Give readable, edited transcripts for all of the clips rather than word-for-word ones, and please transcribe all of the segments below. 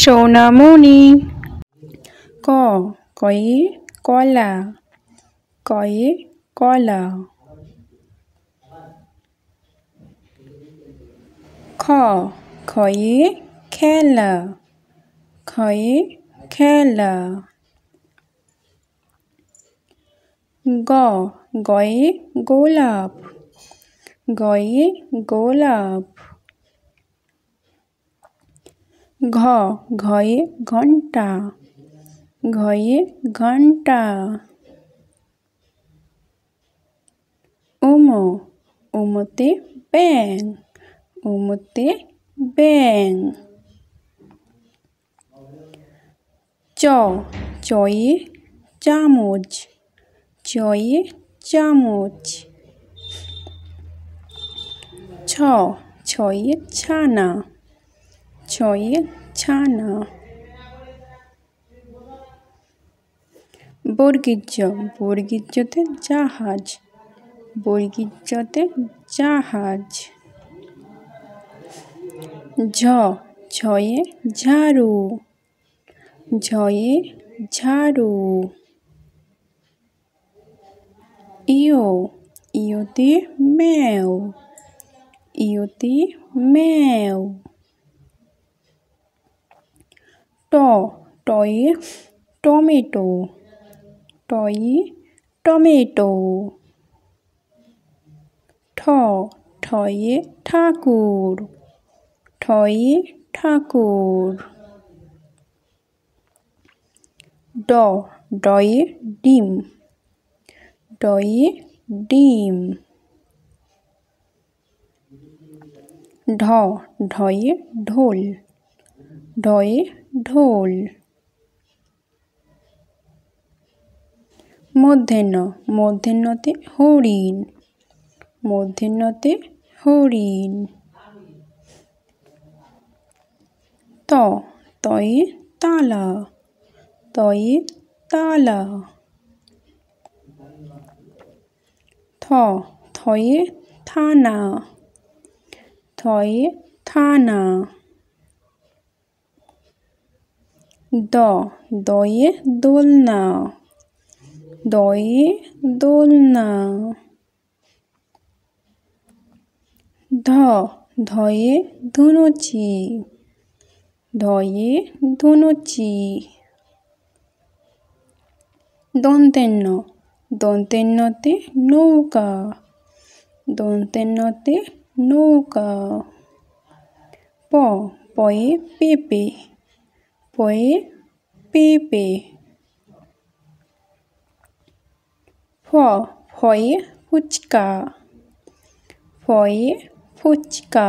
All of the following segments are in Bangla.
সোনামণি। ক কয়ে কলা, কয়ে কলা। খ খয়ে খেলা, খয়ে খেলা। গ গয়ে গোলাপ, গয়ে গোলাপ। ঘ ঘয়ে ঘন্টা, ঘয়ে ঘন্টা। উম উমতে ব্যাং, উমতে ব্যাং। চ চয়ে চামচ, চয়ে চামচ। ছ ছয়ে ছানা, ছয়ে ছানা। বর্গীর জ বর্গীর জতে জাহাজ, বর্গীর জতে জাহাজ। ঝ ঝয়ে ঝাড়ু, ঝয়ে ঝাড়ু। ইয় ইয়তে ম্যাও, ইয়তে ম্যাও। ট টয়ে টমেটো, টয়ে টমেটো। ঠ ঠয়ে ঠাকুর, ঠয়ে ঠাকুর। ড ডয়ে ডিম, ডয়ে ডিম। ঢ ঢয়ে ঢোল, ঢয়ে ঢোল। মূর্ধন্য মূর্ধন্যতে হরিণ, মূর্ধন্যতে হরিণ। ত তয়ে তালা, তয়ে তালা। থ থয়ে থানা, থয়ে থানা। দ দয়ে দোলনা, দয়ে দোলনা। ধ ধয়ে ধুনুচি, ধয়ে ধুনুচি। দন্তেন্ন দন্তেন্নতে নৌকা, দন্তেন্নতে নৌকা। প পয়ে পেঁপে, পয়ে পেঁপে। ফ ফয়ে ফুচকা, ফয়ে ফুচকা।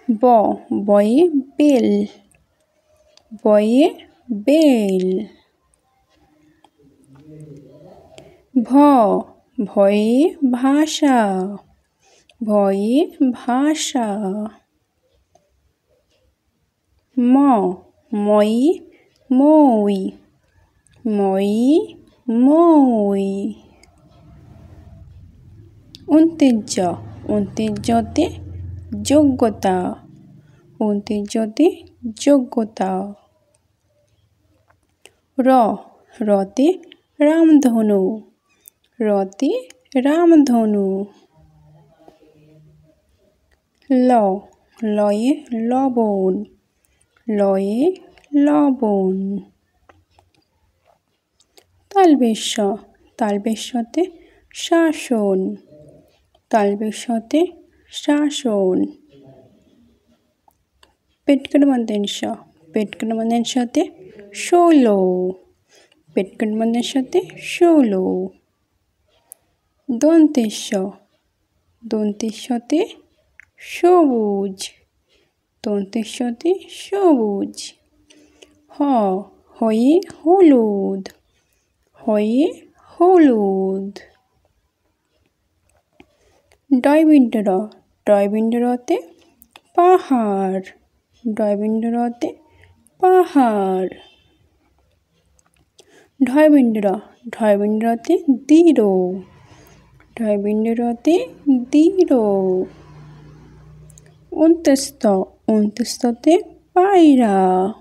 ব বয়ে বেল, বয়ে বেল। ভ ভয়ে ভাষা, ভয়ে ভাষা। ম ময়ী মই, ময়ী মই। জ জতে যোগ্যতা, জতে যোগ্যতা। রতে রামধনু, রতে রামধনু। লয়ে লবণ, লয়ে লবণ। তালবেশ তালবেশতে শাসন, তালবেশতে শাসন। পেটকার সাথে 16, পেটকার সাথে 16। দন্তেশ্বতে সবুজ, দন্তেশ্বতে সবুজ। হয়ে হলুদ, হয়ে হলুদ। ডয়বিন্দ্রতে পাহাড়, ডয়বিন্দ্রতে পাহাড়। ঢয়বিন্দ্রতে দৃঢ়, ঢয়বিন্দ্রতে দৃঢ়। অন্তস্থ অন্ত্যেষ্ঠতে পায়রা,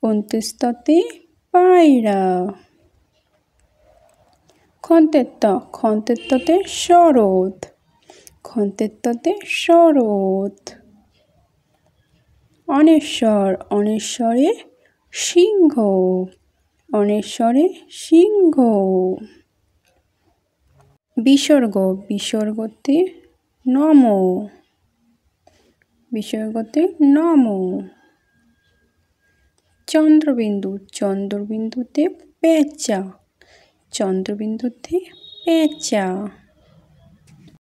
অন্ত্যেষ্ঠতে পায়রা। খন্তেত্বতে শরৎ, খন্তেত্বতে শরৎ। অনেশ্বরে সিংহ, অনেশ্বরে সিংহ। বিসর্গতে নম, বিসর্গতে নম। চন্দ্রবিন্দুতে পেঁচা, চন্দ্রবিন্দুতে পেঁচা।